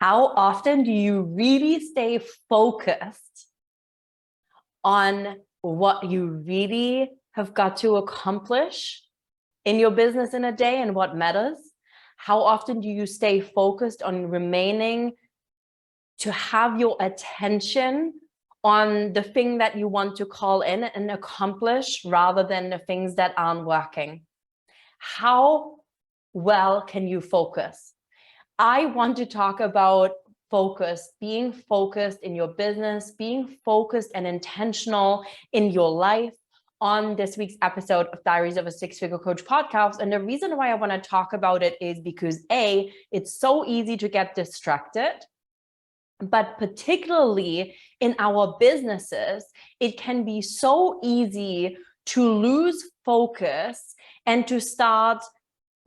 How often do you really stay focused on what you really have got to accomplish in your business in a day and what matters? How often do you stay focused on remaining to have your attention on the thing that you want to call in and accomplish rather than the things that aren't working? How well can you focus? I want to talk about focus, being focused in your business, being focused and intentional in your life on this week's episode of Diaries of a Six-Figure Coach podcast. And the reason why I want to talk about it is because A, it's so easy to get distracted, but particularly in our businesses, it can be so easy to lose focus and to start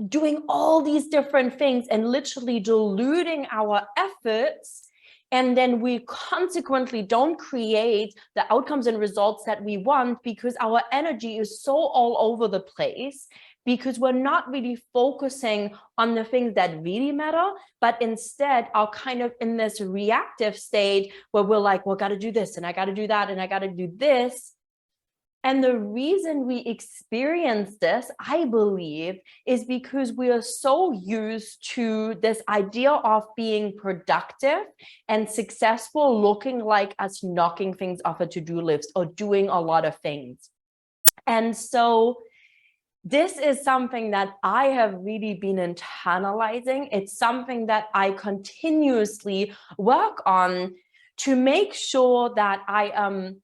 doing all these different things and literally diluting our efforts. And then we consequently don't create the outcomes and results that we want because our energy is so all over the place, because we're not really focusing on the things that really matter, but instead are kind of in this reactive state where we're like, well, I got to do this and I got to do that and I got to do this. And the reason we experience this, I believe, is because we are so used to this idea of being productive and successful looking like us knocking things off a to-do list or doing a lot of things. And so this is something that I have really been internalizing. It's something that I continuously work on to make sure that I am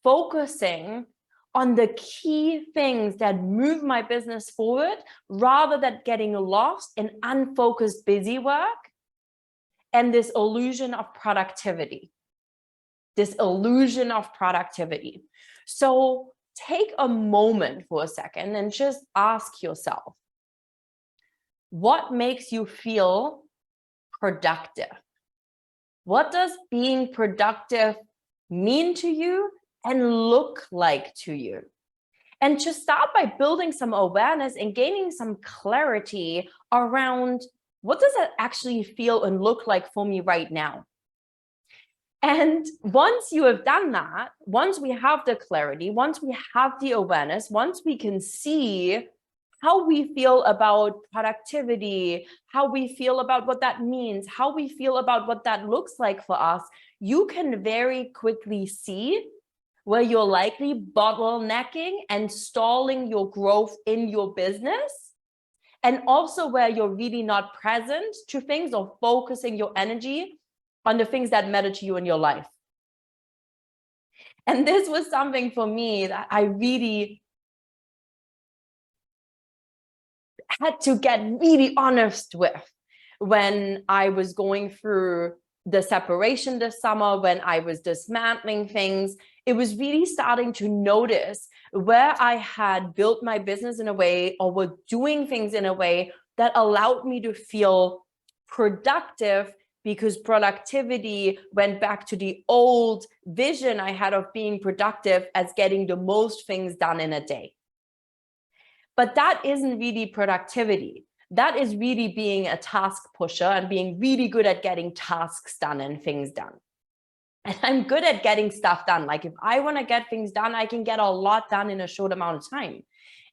focusing on the key things that move my business forward rather than getting lost in unfocused busy work and this illusion of productivity. So take a moment for a second and just ask yourself, what makes you feel productive? What does being productive mean to you and look like to you? And to start by building some awareness and gaining some clarity around what does it actually feel and look like for me right now? And once you have done that, once we have the clarity, once we have the awareness, once we can see how we feel about productivity, how we feel about what that means, how we feel about what that looks like for us, you can very quickly see where you're likely bottlenecking and stalling your growth in your business, and also where you're really not present to things or focusing your energy on the things that matter to you in your life. And this was something for me that I really had to get really honest with when I was going through the separation this summer, when I was dismantling things. It was really starting to notice where I had built my business in a way or were doing things in a way that allowed me to feel productive, because productivity went back to the old vision I had of being productive as getting the most things done in a day. But that isn't really productivity. That is really being a task pusher and being really good at getting tasks done and things done. And I'm good at getting stuff done. Like if I want to get things done, I can get a lot done in a short amount of time.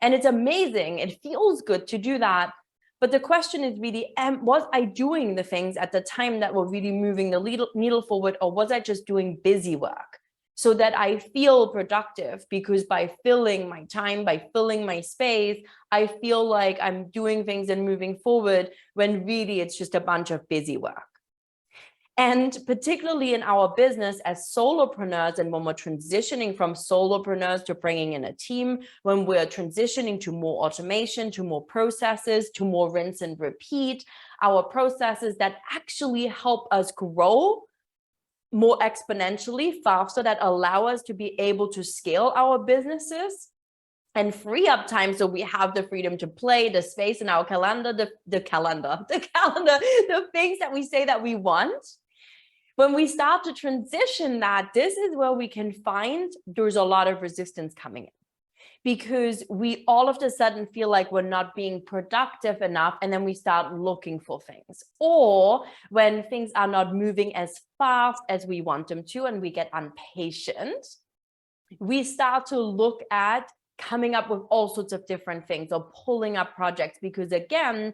And it's amazing. It feels good to do that. But the question is really, was I doing the things at the time that were really moving the needle forward, or was I just doing busy work so that I feel productive? Because by filling my time, by filling my space, I feel like I'm doing things and moving forward, when really it's just a bunch of busy work. And particularly in our business as solopreneurs, and when we're transitioning from solopreneurs to bringing in a team, when we're transitioning to more automation, to more processes, to more rinse and repeat, our processes that actually help us grow more exponentially faster, that allow us to be able to scale our businesses and free up time so we have the freedom to play, the space in our calendar, the things that we say that we want. When we start to transition that, this is where we can find there's a lot of resistance coming in. because we all of a sudden feel like we're not being productive enough, and then we start looking for things. Or when things are not moving as fast as we want them to and we get impatient, we start to look at coming up with all sorts of different things or pulling up projects, because again,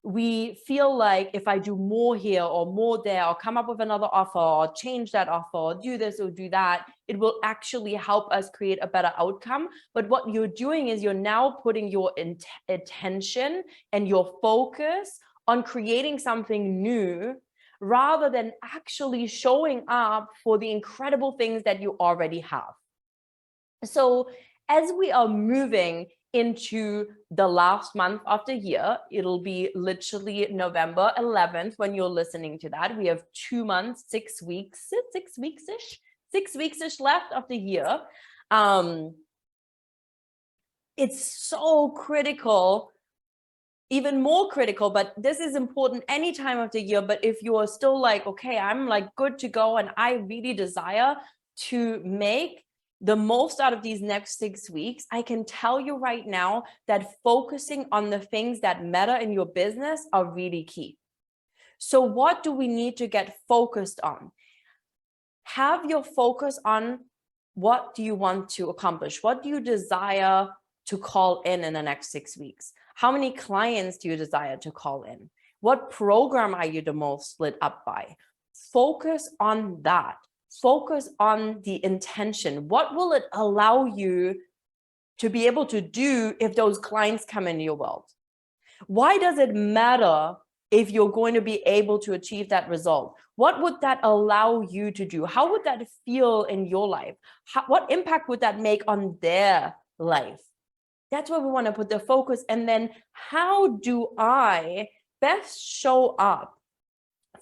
we feel like if I do more here or more there, or come up with another offer or change that offer or do this or do that, it will actually help us create a better outcome. But what you're doing is you're now putting your attention and your focus on creating something new, rather than actually showing up for the incredible things that you already have. So as we are moving into the last month of the year, it'll be literally November 11th when you're listening to that. We have 2 months, 6 weeks, 6 weeks-ish left of the year. It's so critical, even more critical, but this is important any time of the year. But if you are still like, okay, I'm like good to go and I really desire to make the most out of these next 6 weeks, I can tell you right now that focusing on the things that matter in your business are really key. So what do we need to get focused on? Have your focus on what do you want to accomplish? What do you desire to call in the next 6 weeks? How many clients do you desire to call in? What program are you the most lit up by? Focus on that. Focus on the intention. What will it allow you to be able to do if those clients come into your world? Why does it matter if you're going to be able to achieve that result? What would that allow you to do? How would that feel in your life? What impact would that make on their life? That's where we want to put the focus. And then how do I best show up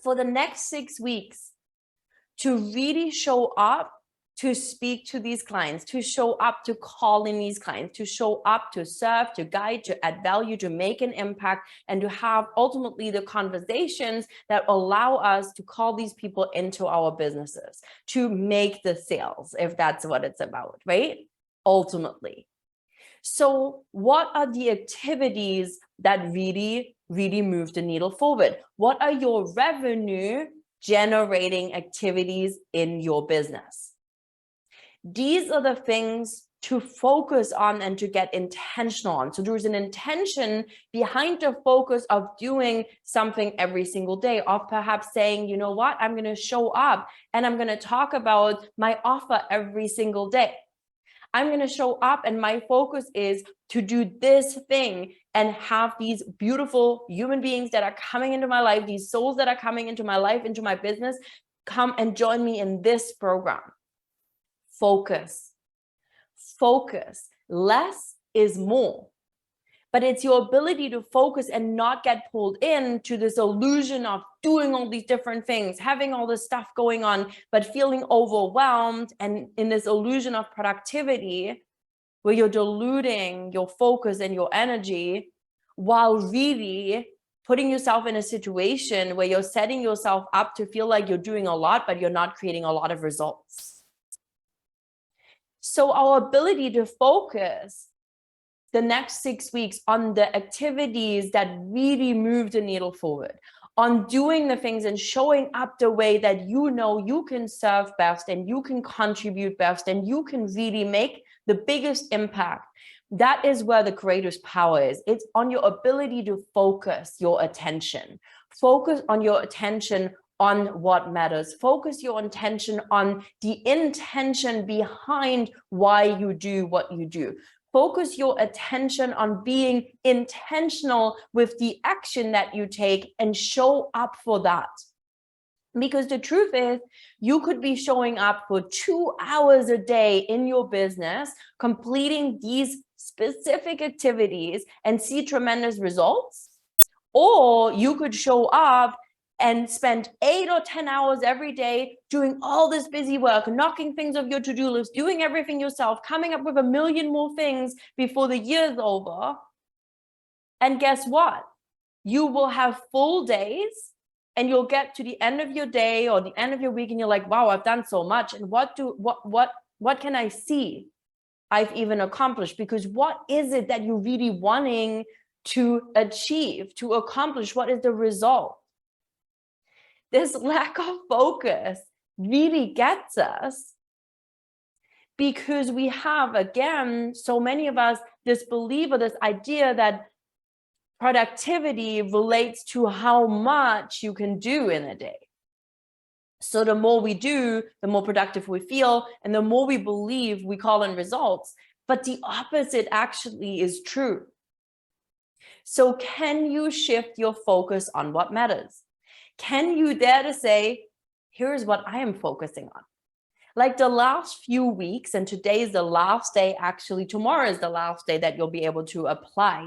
for the next 6 weeks to really show up to speak to these clients, to show up to call in these clients, to show up to serve, to guide, to add value, to make an impact, and to have ultimately the conversations that allow us to call these people into our businesses, to make the sales, if that's what it's about, right? Ultimately. So what are the activities that really move the needle forward? What are your revenue generating activities in your business? These are the things to focus on and to get intentional on. So there's an intention behind the focus of doing something every single day, of perhaps saying, you know what, I'm going to show up and I'm going to talk about my offer every single day. I'm going to show up and my focus is to do this thing and have these beautiful human beings that are coming into my life, these souls that are coming into my life, into my business, come and join me in this program. Focus. Focus. Less is more. But it's your ability to focus and not get pulled into this illusion of doing all these different things, having all this stuff going on, but feeling overwhelmed and in this illusion of productivity where you're diluting your focus and your energy while really putting yourself in a situation where you're setting yourself up to feel like you're doing a lot, but you're not creating a lot of results. So our ability to focus the next 6 weeks on the activities that really move the needle forward, on doing the things and showing up the way that you know you can serve best and you can contribute best and you can really make the biggest impact. That is where the greatest power is. It's on your ability to focus your attention. Focus on your attention on what matters. Focus your attention on the intention behind why you do what you do. Focus your attention on being intentional with the action that you take and show up for that. Because the truth is, you could be showing up for 2 hours a day in your business, completing these specific activities and see tremendous results. Or you could show up and spend 8 or 10 hours every day doing all this busy work, knocking things off your to-do list, doing everything yourself, coming up with a million more things before the year's over. And guess what? You will have full days and you'll get to the end of your day or the end of your week and you're like, wow, I've done so much. And what can I see I've even accomplished. Because what is it that you're really wanting to achieve, to accomplish? What is the result? This lack of focus really gets us, because we have, again, so many of us, this belief or this idea that productivity relates to how much you can do in a day. So the more we do, the more productive we feel, and the more we believe we call in results. But the opposite actually is true. So can you shift your focus on what matters? Can you dare to say, here's what I am focusing on? Like the last few weeks, and today is the last day, actually tomorrow is the last day that you'll be able to apply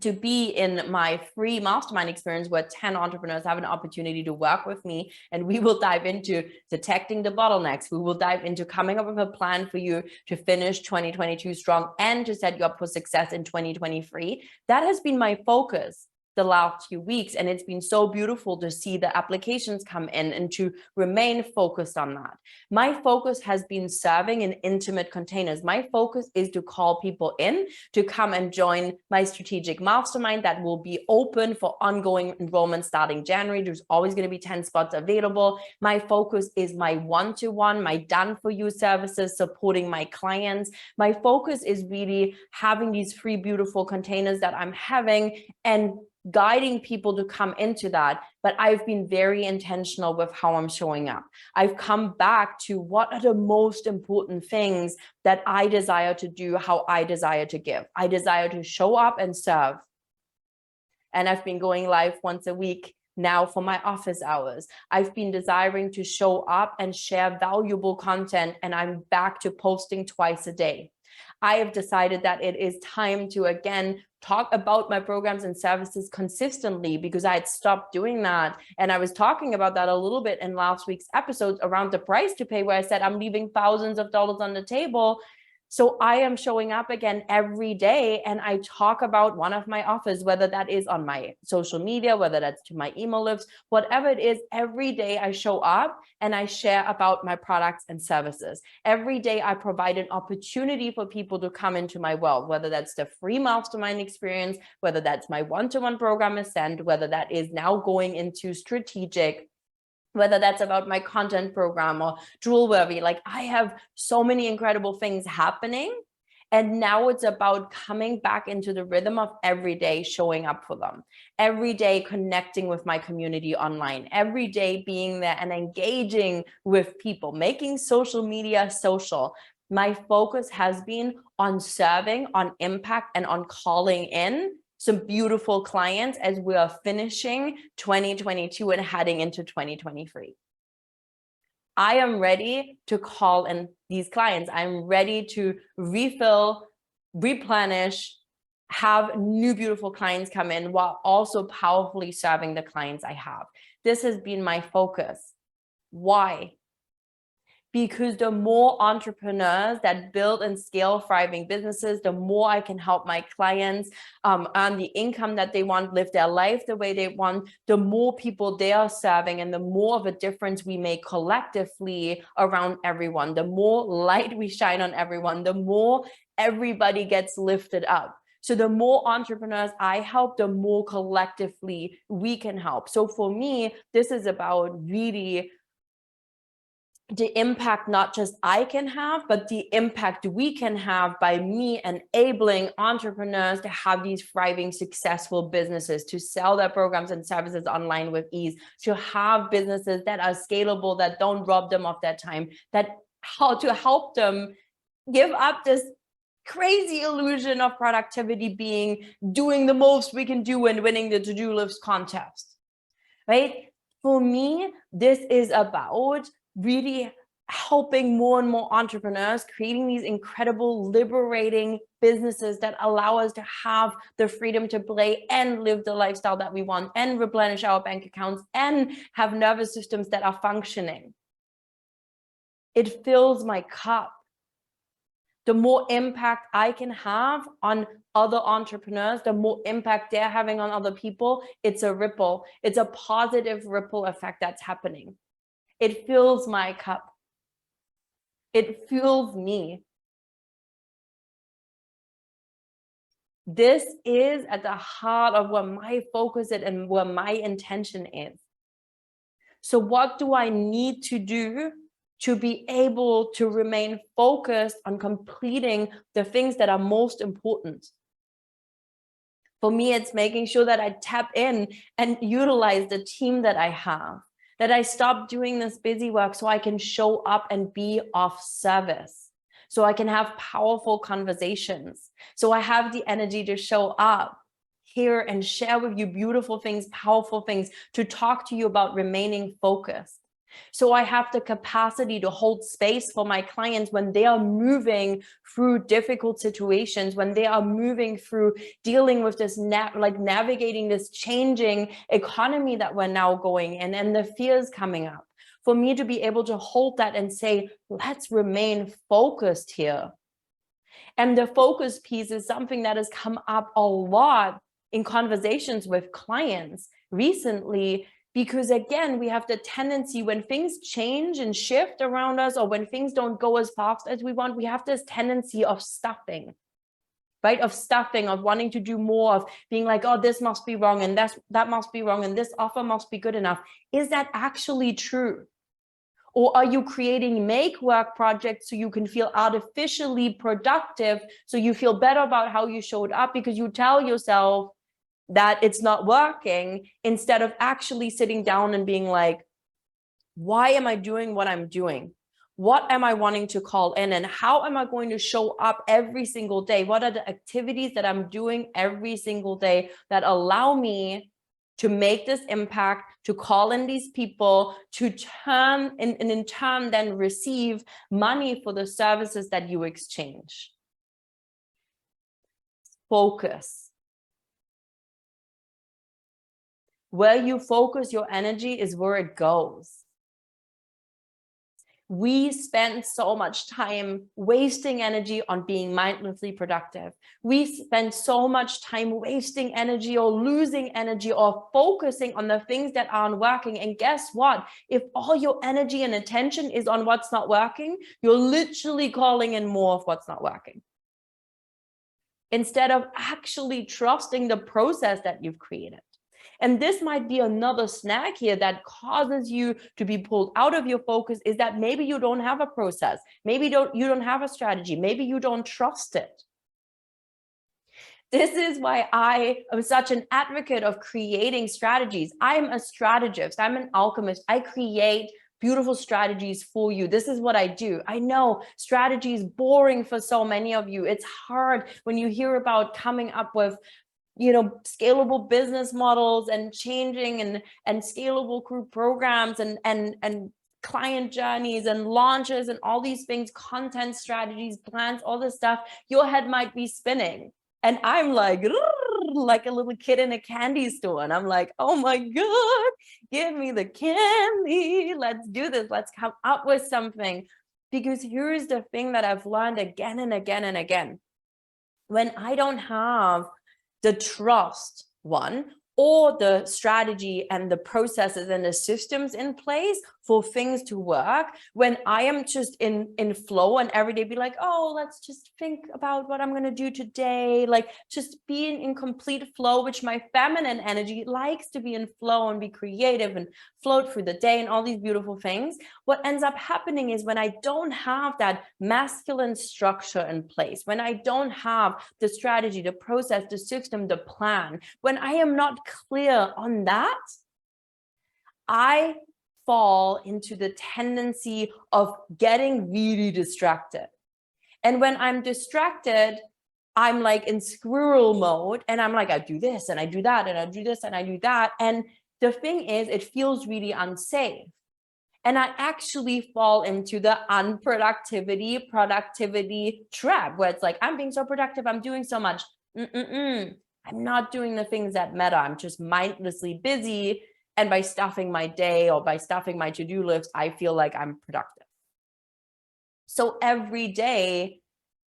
to be in my free mastermind experience, where 10 entrepreneurs have an opportunity to work with me, and we will dive into detecting the bottlenecks. We will dive into coming up with a plan for you to finish 2022 strong and to set you up for success in 2023. That has been my focus the last few weeks, and it's been so beautiful to see the applications come in and to remain focused on that. My focus has been serving in intimate containers. My focus is to call people in to come and join my strategic mastermind that will be open for ongoing enrollment starting January. There's always going to be 10 spots available. My focus is my one-to-one, my done-for-you services, supporting my clients. My focus is really having these free, beautiful containers that I'm having and guiding people to come into that. But I've been very intentional with how I'm showing up. I've come back to what are the most important things that I desire to do, how I desire to give. I desire to show up and serve. And I've been going live once a week now for my office hours. I've been desiring to show up and share valuable content, and I'm back to posting twice a day. I have decided that it is time to, again, talk about my programs and services consistently, because I had stopped doing that. And I was talking about that a little bit in last week's episode around the price to pay, where I said I'm leaving thousands of dollars on the table. So I am showing up again every day, and I talk about one of my offers, whether that is on my social media, whether that's to my email lists, whatever it is. Every day I show up and I share about my products and services. Every day I provide an opportunity for people to come into my world, whether that's the free mastermind experience, whether that's my one-to-one program Ascend, whether that is now going into strategic, whether that's about my content program or Jewelworthy. Like, I have so many incredible things happening. And now it's about coming back into the rhythm of every day showing up for them, every day connecting with my community online, every day being there and engaging with people, making social media social. My focus has been on serving, on impact, and on calling in some beautiful clients as we are finishing 2022 and heading into 2023. I am ready to call in these clients. I'm ready to refill, replenish, have new beautiful clients come in while also powerfully serving the clients I have. This has been my focus. Why? Because the more entrepreneurs that build and scale thriving businesses, the more I can help my clients earn the income that they want, live their life the way they want, the more people they are serving, and the more of a difference we make collectively around everyone, the more light we shine on everyone, the more everybody gets lifted up. So the more entrepreneurs I help, the more collectively we can help. So for me, this is about really the impact not just I can have, but the impact we can have by me enabling entrepreneurs to have these thriving, successful businesses, to sell their programs and services online with ease, to have businesses that are scalable, that don't rob them of their time, that how to help them give up this crazy illusion of productivity being doing the most we can do and winning the to-do list contest, right? For me, this is about really helping more and more entrepreneurs, creating these incredible, liberating businesses that allow us to have the freedom to play and live the lifestyle that we want and replenish our bank accounts and have nervous systems that are functioning. It fills my cup. The more impact I can have on other entrepreneurs, the more impact they're having on other people. It's a ripple. It's a positive ripple effect that's happening. It fills my cup. It fuels me. This is at the heart of where my focus is and where my intention is. So what do I need to do to be able to remain focused on completing the things that are most important? For me, it's making sure that I tap in and utilize the team that I have, that I stop doing this busy work so I can show up and be of service, so I can have powerful conversations, so I have the energy to show up here and share with you beautiful things, powerful things, to talk to you about remaining focused. So I have the capacity to hold space for my clients when they are moving through difficult situations, when they are moving through dealing with this, navigating this changing economy that we're now going in and the fears coming up. For me to be able to hold that and say, let's remain focused here. And the focus piece is something that has come up a lot in conversations with clients recently, because again, we have the tendency when things change and shift around us, or when things don't go as fast as we want, we have this tendency of stuffing, right? Of stuffing, of wanting to do more, of being like, oh, this must be wrong, and that must be wrong, and this offer must be good enough. Is that actually true? Or are you creating make work projects so you can feel artificially productive, so you feel better about how you showed up because you tell yourself that it's not working, instead of actually sitting down and being like, why am I doing what I'm doing? What am I wanting to call in, and how am I going to show up every single day? What are the activities that I'm doing every single day that allow me to make this impact, to call in these people, to turn and in turn then receive money for the services that you exchange? Focus. Where you focus your energy is where it goes. We spend so much time wasting energy on being mindlessly productive. We spend so much time wasting energy or losing energy or focusing on the things that aren't working. And guess what? If all your energy and attention is on what's not working, you're literally calling in more of what's not working, instead of actually trusting the process that you've created. And this might be another snag here that causes you to be pulled out of your focus, is that maybe you don't have a process. Maybe you don't have a strategy. Maybe you don't trust it. This is why I am such an advocate of creating strategies. I'm a strategist. I'm an alchemist. I create beautiful strategies for you. This is what I do. I know strategy is boring for so many of you. It's hard when you hear about coming up with scalable business models and changing and scalable group programs and client journeys and launches and all these things, content strategies, plans, all this stuff. Your head might be spinning. And I'm like a little kid in a candy store. And I'm like, oh my God, give me the candy. Let's do this. Let's come up with something. Because here's the thing that I've learned again and again and again. When I don't have the trust, one, or the strategy and the processes and the systems in place for things to work, when I am just in flow and every day be like, oh, let's just think about what I'm going to do today, like just being in complete flow, which my feminine energy likes to be in flow and be creative and float through the day and all these beautiful things. What ends up happening is when I don't have that masculine structure in place, when I don't have the strategy, the process, the system, the plan, when I am not clear on that, I fall into the tendency of getting really distracted. And when I'm distracted, I'm like in squirrel mode, and I'm like, I do this and I do that and I do this and I do that. And the thing is, it feels really unsafe. And I actually fall into the productivity trap, where it's like, I'm being so productive, I'm doing so much. I'm not doing the things that matter. I'm just mindlessly busy. And by stuffing my day or by stuffing my to-do list, I feel like I'm productive. So every day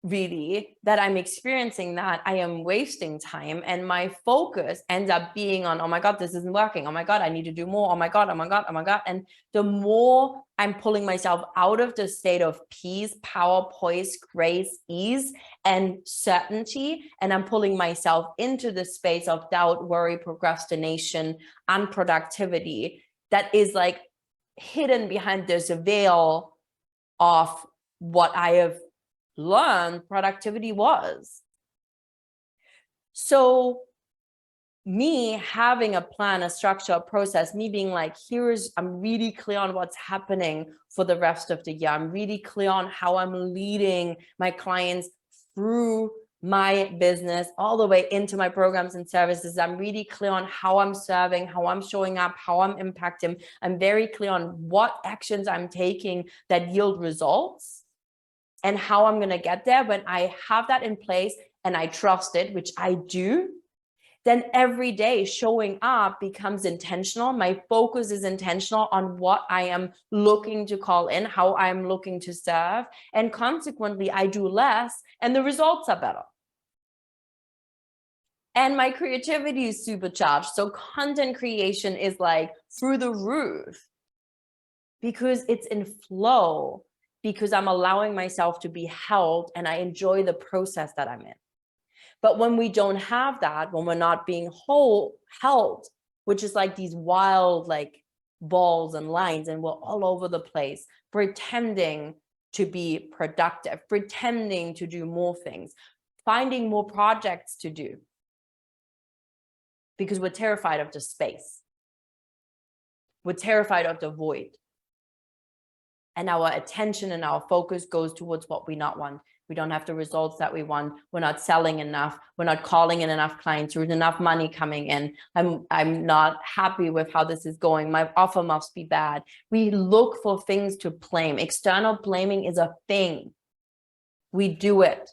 really that I'm experiencing that I am wasting time, and my focus ends up being on, oh my God, this isn't working. Oh my God, I need to do more. Oh my God, oh my God, oh my God. And the more I'm pulling myself out of the state of peace, power, poise, grace, ease, and certainty, and I'm pulling myself into the space of doubt, worry, procrastination, unproductivity that is like hidden behind this veil of what I have learned productivity was. So me having a plan, a structure, a process, me being like, I'm really clear on what's happening for the rest of the year. I'm really clear on how I'm leading my clients through my business all the way into my programs and services. I'm really clear on how I'm serving, how I'm showing up, how I'm impacting. I'm very clear on what actions I'm taking that yield results and how I'm going to get there. When I have that in place and I trust it, which I do, then every day showing up becomes intentional. My focus is intentional on what I am looking to call in, how I'm looking to serve. And consequently, I do less and the results are better. And my creativity is supercharged. So content creation is like through the roof because it's in flow, because I'm allowing myself to be held and I enjoy the process that I'm in. But when we don't have that, when we're not being held, which is like these wild like balls and lines, and we're all over the place, pretending to be productive, pretending to do more things, finding more projects to do, because we're terrified of the space. We're terrified of the void. And our attention and our focus goes towards what we not want. We don't have the results that we want. We're not selling enough. We're not calling in enough clients. There's enough money coming in. I'm not happy with how this is going. My offer must be bad. We look for things to blame. External blaming is a thing. We do it.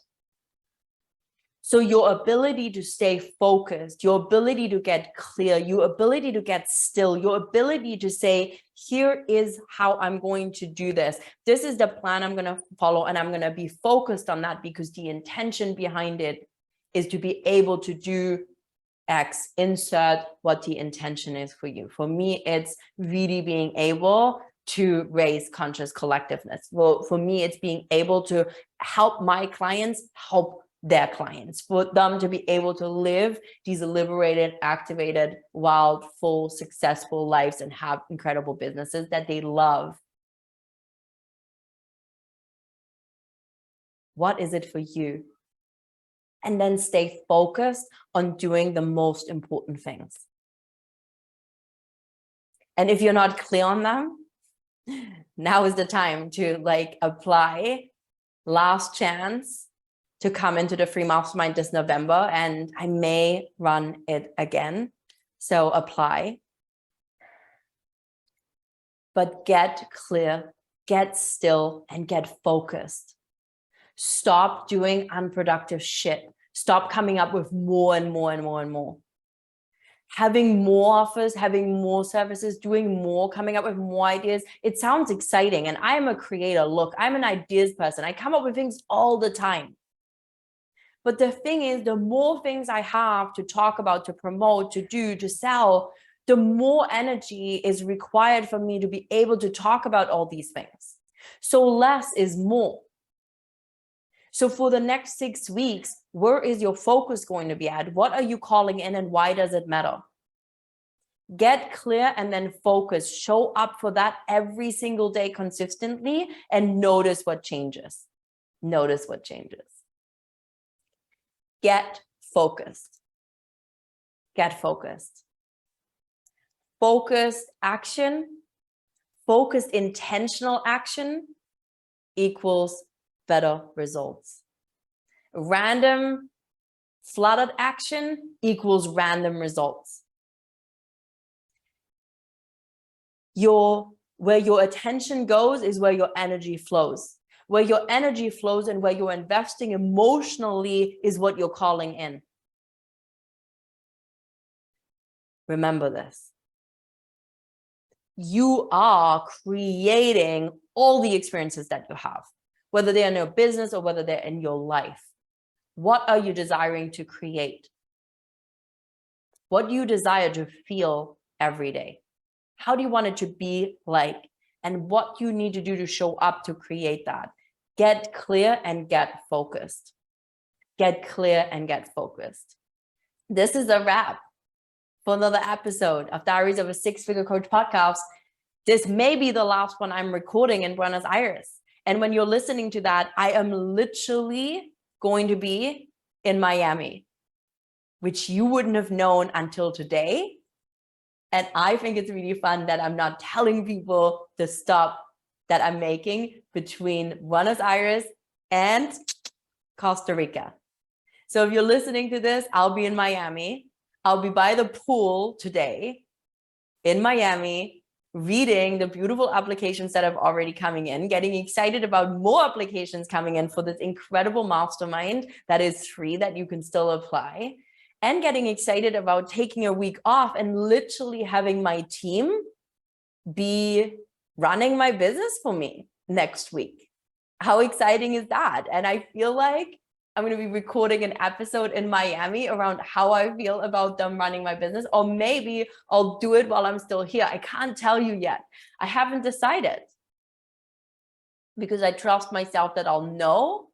So your ability to stay focused, your ability to get clear, your ability to get still, your ability to say, here is how I'm going to do this. This is the plan I'm going to follow, and I'm going to be focused on that because the intention behind it is to be able to do X, insert what the intention is for you. For me, it's really being able to raise conscious collectiveness. Well, for me, it's being able to help my clients help their clients, for them to be able to live these liberated, activated, wild, full, successful lives and have incredible businesses that they love. What is it for you? And then stay focused on doing the most important things. And if you're not clear on them, now is the time to like apply. Last chance to come into the free mastermind this November, and I may run it again. So apply. But get clear, get still, and get focused. Stop doing unproductive shit. Stop coming up with more and more and more and more. Having more offers, having more services, doing more, coming up with more ideas. It sounds exciting. And I'm a creator. Look, I'm an ideas person. I come up with things all the time. But the thing is, the more things I have to talk about, to promote, to do, to sell, the more energy is required for me to be able to talk about all these things. So less is more. So for the next 6 weeks, where is your focus going to be at? What are you calling in and why does it matter? Get clear and then focus. Show up for that every single day consistently and notice what changes. Notice what changes. Get focused. Get focused. Focused action, focused intentional action equals better results. Random flooded action equals random results. Where your attention goes is where your energy flows. Where your energy flows and where you're investing emotionally is what you're calling in. Remember this. You are creating all the experiences that you have. whether they're in your business or whether they're in your life. What are you desiring to create? What do you desire to feel every day? How do you want it to be like? And what you need to do to show up to create that? Get clear and get focused. Get clear and get focused. This is a wrap for another episode of Diaries of a Six-Figure Coach podcast. This may be the last one I'm recording in Buenos Aires. And when you're listening to that, I am literally going to be in Miami, which you wouldn't have known until today. And I think it's really fun that I'm not telling people the stop that I'm making between Buenos Aires and Costa Rica. So if you're listening to this, I'll be in Miami. I'll be by the pool today in Miami, reading the beautiful applications that are already coming in, getting excited about more applications coming in for this incredible mastermind that is free, that you can still apply, and getting excited about taking a week off and literally having my team be running my business for me next week. How exciting is that? And I feel like I'm going to be recording an episode in Miami around how I feel about them running my business, or maybe I'll do it while I'm still here. I can't tell you yet. I haven't decided, because I trust myself that I'll know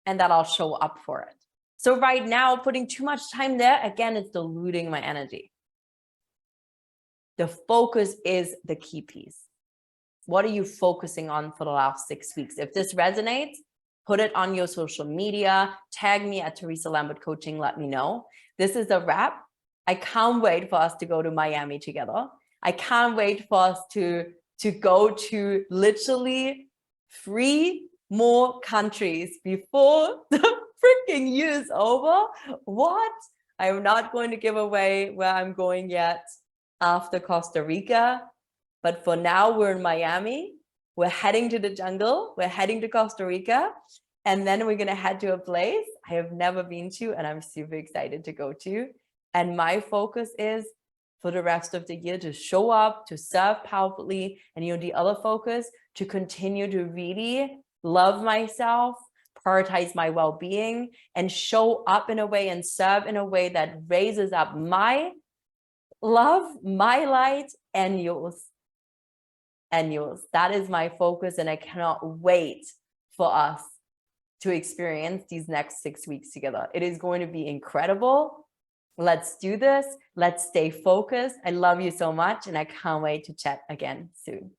and that I'll show up for it. So right now, putting too much time there, again, it's diluting my energy. The focus is the key piece. What are you focusing on for the last 6 weeks? If this resonates, put it on your social media, tag me at Teresa Lambert Coaching, let me know. This is a wrap. I can't wait for us to go to Miami together. I can't wait for us to go to literally 3 more countries before the freaking year is over. What? I'm not going to give away where I'm going yet after Costa Rica. But for now, we're in Miami. We're heading to the jungle. We're heading to Costa Rica. And then we're going to head to a place I have never been to and I'm super excited to go to. And my focus is for the rest of the year to show up, to serve powerfully. And the other focus, to continue to really love myself, prioritize my well-being, and show up in a way and serve in a way that raises up my love, my light, and yours. And yours. That is my focus, and I cannot wait for us to experience these next 6 weeks together. It is going to be incredible. Let's do this. Let's stay focused. I love you so much, and I can't wait to chat again soon.